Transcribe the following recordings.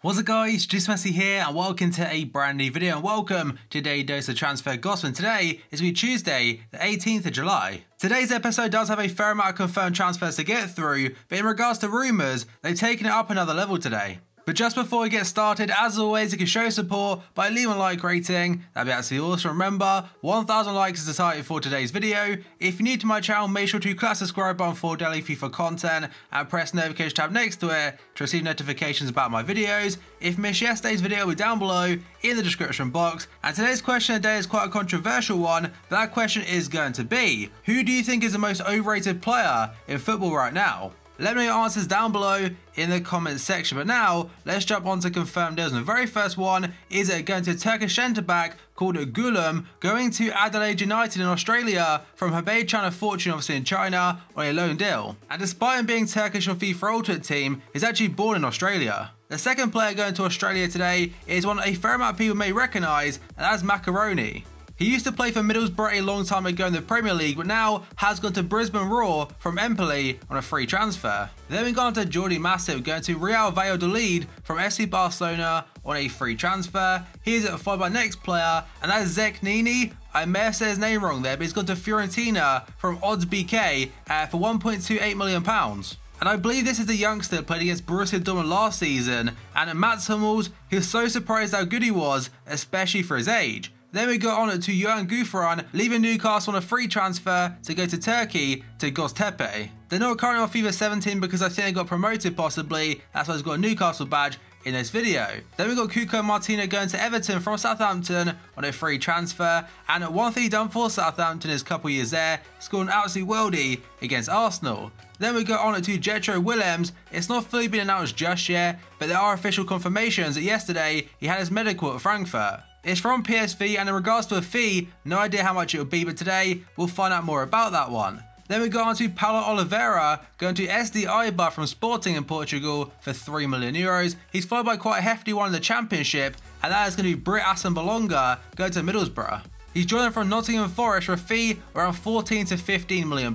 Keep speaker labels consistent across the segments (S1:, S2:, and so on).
S1: What's up guys, Just Messi here and welcome to a brand new video and welcome to today's dose of transfer gossip. And today is going to be Tuesday, the 18th of July. Today's episode does have a fair amount of confirmed transfers to get through, but in regards to rumours, they've taken it up another level today. But just before we get started, as always, you can show support by leaving a like rating. That'd be absolutely awesome. Remember, 1,000 likes is the target for today's video. If you're new to my channel, make sure to click the subscribe button for daily FIFA content and press the notification tab next to it to receive notifications about my videos. If you missed yesterday's video, it'll be down below in the description box. And today's question of the day is quite a controversial one, but that question is going to be, who do you think is the most overrated player in football right now? Let me know your answers down below in the comments section. But now, let's jump on to confirmed deals. And the very first one is going to a Turkish centre-back called Gülüm, going to Adelaide United in Australia from Hebei China Fortune, obviously in China, on a loan deal. And despite him being Turkish on FIFA Ultimate Team, he's actually born in Australia. The second player going to Australia today is one a fair amount of people may recognise, and that's Macaroni. He used to play for Middlesbrough a long time ago in the Premier League, but now has gone to Brisbane Roar from Empoli on a free transfer. Then we got on to Jordi Massive going to Real Valladolid from FC Barcelona on a free transfer. He's followed by next player, and that is Zek Nini. I may have said his name wrong there, but he's gone to Fiorentina from Odds BK for £1.28 million. And I believe this is the youngster that played against Borussia Dortmund last season, and Mats Hummels, he was so surprised how good he was, especially for his age. Then we got on to Johan Gouffran, leaving Newcastle on a free transfer to go to Turkey to Göztepe. They're not currently on FIFA 17 because I think they got promoted possibly, that's why he's got a Newcastle badge in this video. Then we got Cuco Martina going to Everton from Southampton on a free transfer, and one thing he done for Southampton is a couple years there, scored an absolute worldie against Arsenal. Then we go on to Jetro Willems. It's not fully been announced just yet, but there are official confirmations that yesterday he had his medical at Frankfurt. It's from PSV, and in regards to a fee, no idea how much it will be, but today we'll find out more about that one. Then we go on to Paulo Oliveira going to SD Eibar from Sporting in Portugal for €3 million. He's followed by quite a hefty one in the Championship, and that is going to be Britt Assembalonga going to Middlesbrough. He's joining from Nottingham Forest for a fee around £14 to £15 million.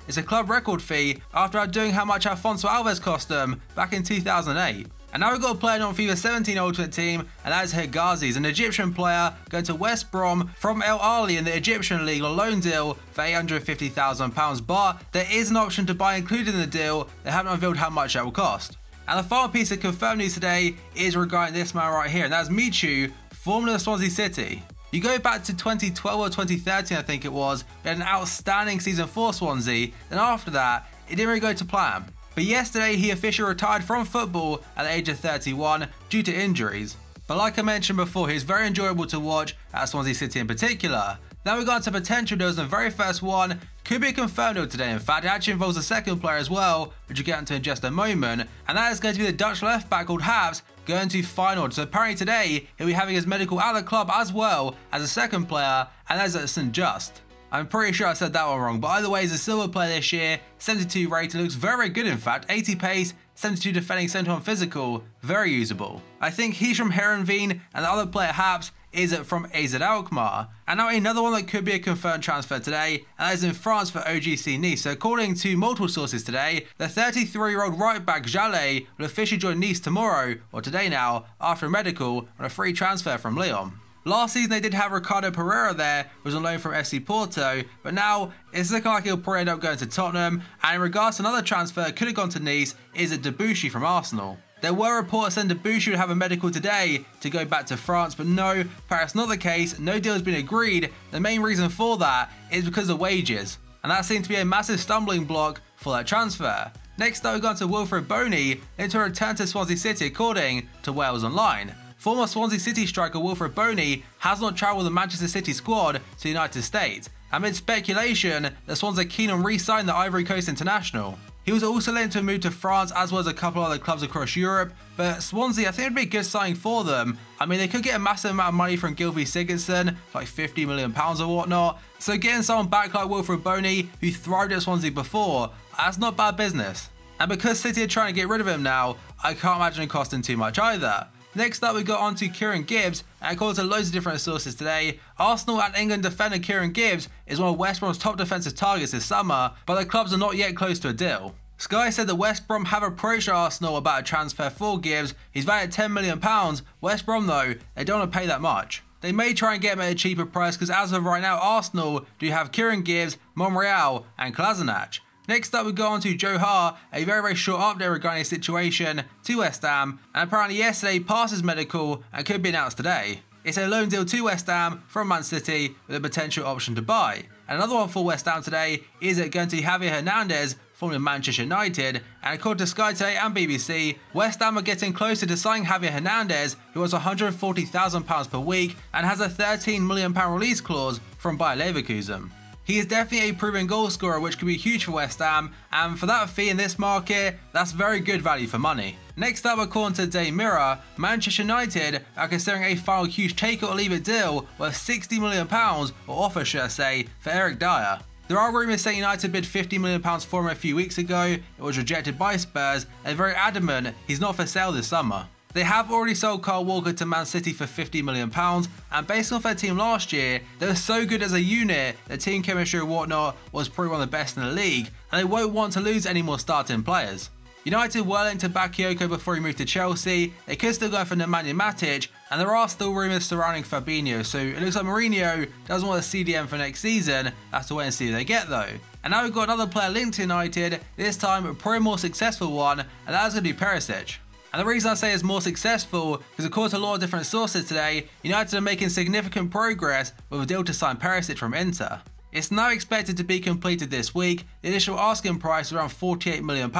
S1: It's a club record fee after outdoing how much Alfonso Alves cost them back in 2008. And now we've got a player on FIFA 17 Ultimate Team, and that is Hegazi. He's an Egyptian player going to West Brom from El Ahly in the Egyptian League on a loan deal for £850,000, but there is an option to buy included in the deal. They haven't revealed how much that will cost. And the final piece of confirmed news today is regarding this man right here, and that's Michu, formerly of Swansea City. You go back to 2012 or 2013, I think it was, we had an outstanding season for Swansea, and after that, it didn't really go to plan. But yesterday, he officially retired from football at the age of 31 due to injuries. But like I mentioned before, he's very enjoyable to watch at Swansea City in particular. Now we got to potential deals, and the very first one could be a confirmed deal today. In fact, it actually involves a second player as well, which we'll get into in just a moment. And that is going to be the Dutch left back called Haps going to Feyenoord. So apparently today, he'll be having his medical at the club as well as a second player, and that is at St. Just. I'm pretty sure I said that one wrong, but either way, he's a silver player this year, 72 rated, looks very good in fact, 80 pace, 72 defending, 71 physical, very usable. I think he's from Heerenveen, and the other player, Haps, is from AZ Alkmaar. And now another one that could be a confirmed transfer today, and that is in France for OGC Nice. So according to multiple sources today, the 33-year-old right back Jallet will officially join Nice tomorrow, or today now, after a medical on a free transfer from Lyon. Last season they did have Ricardo Pereira there, who was on loan from FC Porto, but now it's looking like he'll probably end up going to Tottenham. And in regards to another transfer that could have gone to Nice, is Debuchy from Arsenal. There were reports saying Debuchy would have a medical today to go back to France, but no, that's not the case, no deal has been agreed. The main reason for that is because of wages, and that seems to be a massive stumbling block for that transfer. Next up we've gone to Wilfred Boney into a return to Swansea City according to Wales Online. Former Swansea City striker Wilfred Boney has not travelled with the Manchester City squad to the United States, amid speculation that Swans are keen on re-signing the Ivory Coast international. He was also linked to a move to France as well as a couple other clubs across Europe, but Swansea, I think it would be a good signing for them. I mean, they could get a massive amount of money from Gylfi Sigurdsson, like £50 million or whatnot, so getting someone back like Wilfred Boney, who thrived at Swansea before, that's not bad business. And because City are trying to get rid of him now, I can't imagine it costing too much either. Next up we got on to Kieran Gibbs, and according to loads of different sources today, Arsenal and England defender Kieran Gibbs is one of West Brom's top defensive targets this summer, but the clubs are not yet close to a deal. Sky said that West Brom have approached Arsenal about a transfer for Gibbs. He's valued at £10 million. West Brom though, they don't want to pay that much. They may try and get him at a cheaper price because as of right now, Arsenal do have Kieran Gibbs, Monreal and Kolasinac. Next up we go on to Joe Hart, a very short update regarding his situation to West Ham, and apparently yesterday passed his medical and could be announced today. It's a loan deal to West Ham from Man City with a potential option to buy. And another one for West Ham today is it going to be Javier Hernandez, formerly of Manchester United, and according to Sky today and BBC, West Ham are getting closer to signing Javier Hernandez, who has £140,000 per week and has a £13 million release clause from Bayer Leverkusen. He is definitely a proven goal scorer, which could be huge for West Ham, and for that fee in this market, that's very good value for money. Next up, according to Daily Mirror, Manchester United are considering a final huge take it or leave it deal worth £60 million, or offer should I say, for Eric Dyer. There are rumours saying United bid £50 million for him a few weeks ago. It was rejected by Spurs, and they're very adamant he's not for sale this summer. They have already sold Kyle Walker to Man City for £50 million, and based off their team last year, they were so good as a unit, their team chemistry and whatnot was probably one of the best in the league, and they won't want to lose any more starting players. United were linked to Bakayoko before he moved to Chelsea. They could still go for Nemanja Matic, and there are still rumours surrounding Fabinho, so it looks like Mourinho doesn't want a CDM for next season. That's to wait and see who they get though. And now we've got another player linked to United, this time a probably more successful one, and that's going to be Perisic. And the reason I say it's more successful because according to a lot of different sources today, United are making significant progress with a deal to sign Perisic from Inter. It's now expected to be completed this week. The initial asking price is around £48 million.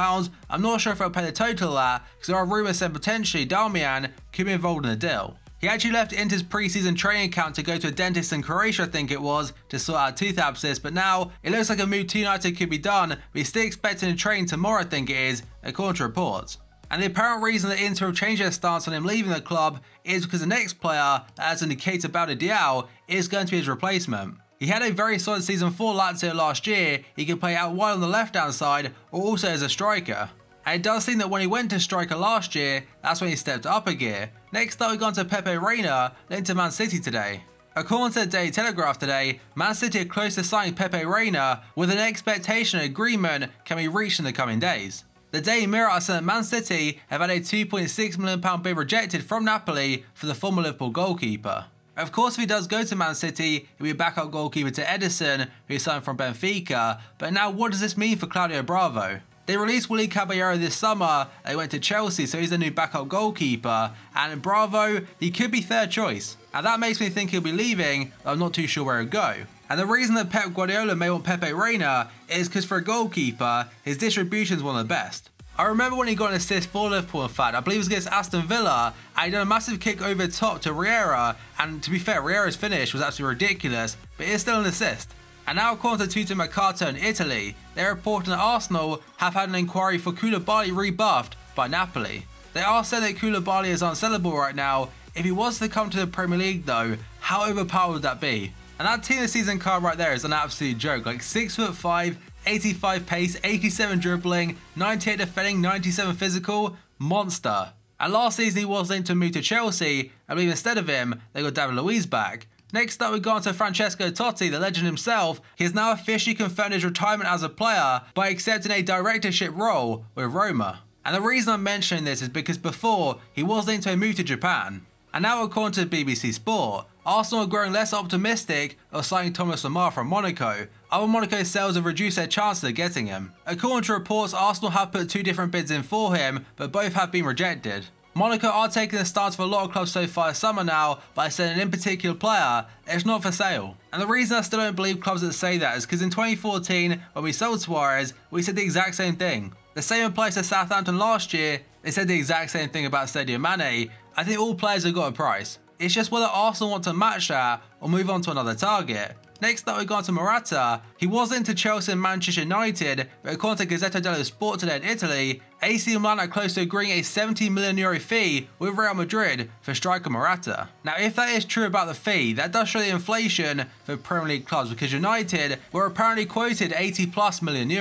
S1: I'm not sure if they'll pay the total of that because there are rumours saying potentially Darmian could be involved in the deal. He actually left Inter's pre-season training camp to go to a dentist in Croatia, I think it was, to sort out tooth abscess, but now it looks like a move to United could be done, but he's still expecting to train tomorrow, I think it is, according to reports. And the apparent reason that Inter have changed their stance on him leaving the club is because the next player, as indicated by Diao, is going to be his replacement. He had a very solid season for Lazio last year. He could play out wide on the left-hand side or also as a striker. And it does seem that when he went to striker last year, that's when he stepped up a gear. Next up, we've gone to Pepe Reina, linked to Man City today. According to the Daily Telegraph today, Man City are close to signing Pepe Reina with an expectation agreement can be reached in the coming days. The Daily Mirror are saying that Man City have had a £2.6 million bid rejected from Napoli for the former Liverpool goalkeeper. Of course, if he does go to Man City, he'll be a backup goalkeeper to Edison, who signed from Benfica. But now what does this mean for Claudio Bravo? They released Willy Caballero this summer, they went to Chelsea, so he's the new backup goalkeeper, and Bravo, he could be third choice. And that makes me think he'll be leaving, but I'm not too sure where he'll go. And the reason that Pep Guardiola may want Pepe Reina is because for a goalkeeper, his distribution is one of the best. I remember when he got an assist for Liverpool, in fact, I believe it was against Aston Villa, and he done a massive kick over the top to Riera, and to be fair, Riera's finish was absolutely ridiculous, but it's still an assist. And now according to Tutto Mercato in Italy, they're reporting that Arsenal have had an inquiry for Koulibaly rebuffed by Napoli. They are saying that Koulibaly is unsellable right now. If he was to come to the Premier League though, how overpowered would that be? And that team of the season card right there is an absolute joke, like 6'5", 85 pace, 87 dribbling, 98 defending, 97 physical, monster. And last season he was linked to move to Chelsea, I believe instead of him, they got David Luiz back. Next up, we've gone to Francesco Totti, the legend himself. He has now officially confirmed his retirement as a player by accepting a directorship role with Roma. And the reason I'm mentioning this is because before, he was linked to a move to Japan. And now according to BBC Sport, Arsenal are growing less optimistic of signing Thomas Lemar from Monaco. Other Monaco sales have reduced their chances of getting him. According to reports, Arsenal have put 2 different bids in for him, but both have been rejected. Monaco are taking the stance for a lot of clubs so far this summer now by saying an in particular player is not for sale. And the reason I still don't believe clubs that say that is because in 2014, when we sold Suarez, we said the exact same thing. The same applies to Southampton last year, they said the exact same thing about Sadio Mane. I think all players have got a price. It's just whether Arsenal want to match that or move on to another target. Next up, we go on to Morata. He was into Chelsea and Manchester United, but according to Gazzetta dello Sport today in Italy, AC Milan are close to agreeing a €70 million fee with Real Madrid for striker Morata. Now, if that is true about the fee, that does show the inflation for Premier League clubs because United were apparently quoted €80+ million.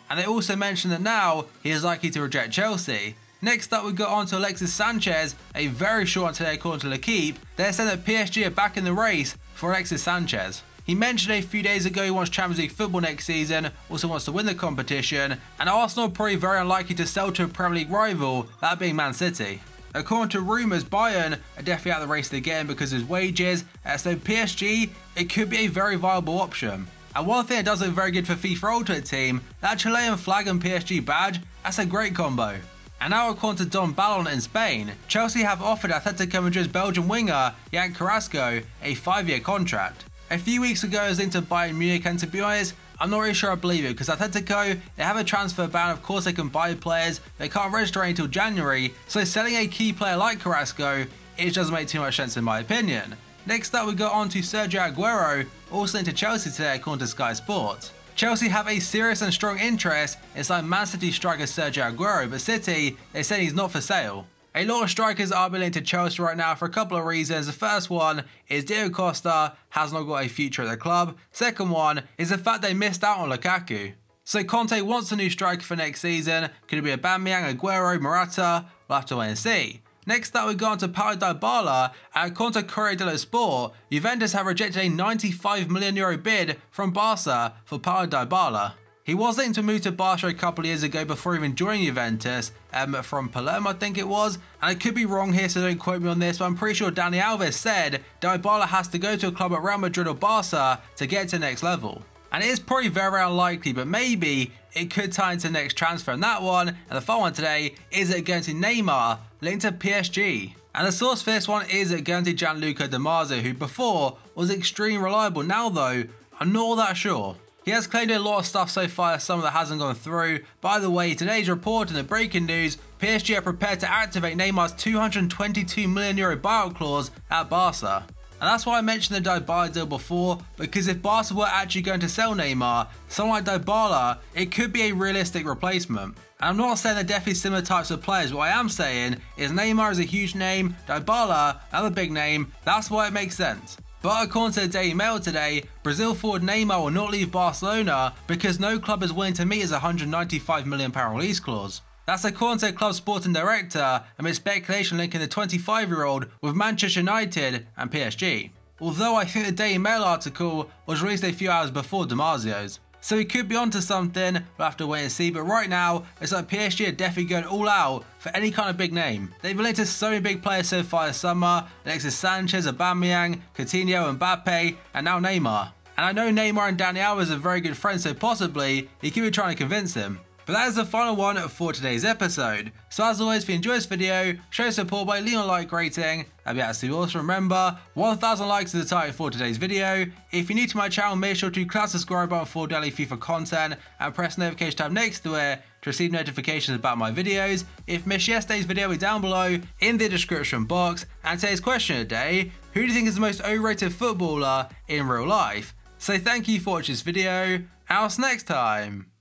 S1: And they also mentioned that now he is likely to reject Chelsea. Next up, we got on to Alexis Sanchez, a very short one today according to L'Equipe. They're saying that PSG are back in the race for Alexis Sanchez. He mentioned a few days ago he wants Champions League football next season, also wants to win the competition, and Arsenal are probably very unlikely to sell to a Premier League rival, that being Man City. According to rumours, Bayern are definitely out of the race again because of his wages, so PSG, it could be a very viable option. And one thing that does look very good for FIFA Ultimate Team, that Chilean flag and PSG badge, that's a great combo. And now according to Don Ballon in Spain, Chelsea have offered Atletico Madrid's Belgian winger, Jan Carrasco, a 5-year contract. A few weeks ago it was linked to Bayern Munich, and to be honest, I'm not really sure I believe it because Atletico, they have a transfer ban. Of course they can buy players, they can't register until January, so selling a key player like Carrasco, it doesn't make too much sense in my opinion. Next up we go on to Sergio Aguero, also into Chelsea today according to Sky Sports. Chelsea have a serious and strong interest in signing Man City striker Sergio Aguero, but City, they said he's not for sale. A lot of strikers are being linked to Chelsea right now for a couple of reasons. The first one is Diego Costa has not got a future at the club. Second one is the fact they missed out on Lukaku. So Conte wants a new striker for next season. Could it be Aubameyang, Aguero, Morata? We'll have to wait and see. Next up we go on to Paulo Dybala, and according to Corriere dello Sport, Juventus have rejected a €95 million bid from Barca for Paulo Dybala. He was linked to move to Barca a couple of years ago before even joining Juventus, from Palermo I think it was, and I could be wrong here so don't quote me on this, but I'm pretty sure Dani Alves said Dybala has to go to a club at Real Madrid or Barca to get to the next level. And it is probably very unlikely, but maybe it could tie into the next transfer. And that one, and the final one today, is it going to Neymar, linked to PSG. And the source for this one is going to Gianluca Di Marzio, who before was extremely reliable. Now though, I'm not all that sure. He has claimed a lot of stuff so far, some that hasn't gone through. By the way, today's report in the breaking news, PSG are prepared to activate Neymar's €222 million buyout clause at Barca. And that's why I mentioned the Dybala deal before, because if Barca were actually going to sell Neymar, someone like Dybala, it could be a realistic replacement. And I'm not saying they're definitely similar types of players, what I am saying is Neymar is a huge name, Dybala, another big name, that's why it makes sense. But according to the Daily Mail today, Brazil forward Neymar will not leave Barcelona because no club is willing to meet his £195 million release clause. That's according to the club's sporting director, amid speculation linking the 25-year-old with Manchester United and PSG. Although I think the Daily Mail article was released a few hours before Di Marzio's. So he could be onto something, we'll have to wait and see, but right now, it's like PSG are definitely going all out for any kind of big name. They've linked to so many big players so far this summer, Alexis Sanchez, Aubameyang, Coutinho, Mbappe, and now Neymar. And I know Neymar and Dani Alves are very good friends, so possibly he could be trying to convince him. But that is the final one for today's episode. So as always, if you enjoyed this video, show support by leaving a like rating. That'd be absolutely awesome. Remember, 1,000 likes is the target for today's video. If you're new to my channel, make sure to click the subscribe button for daily FIFA content and press the notification tab next to it to receive notifications about my videos. If you missed yesterday's video, it'll be down below in the description box. And today's question of the day, who do you think is the most overrated footballer in real life? So thank you for watching this video, and I'll see you next time.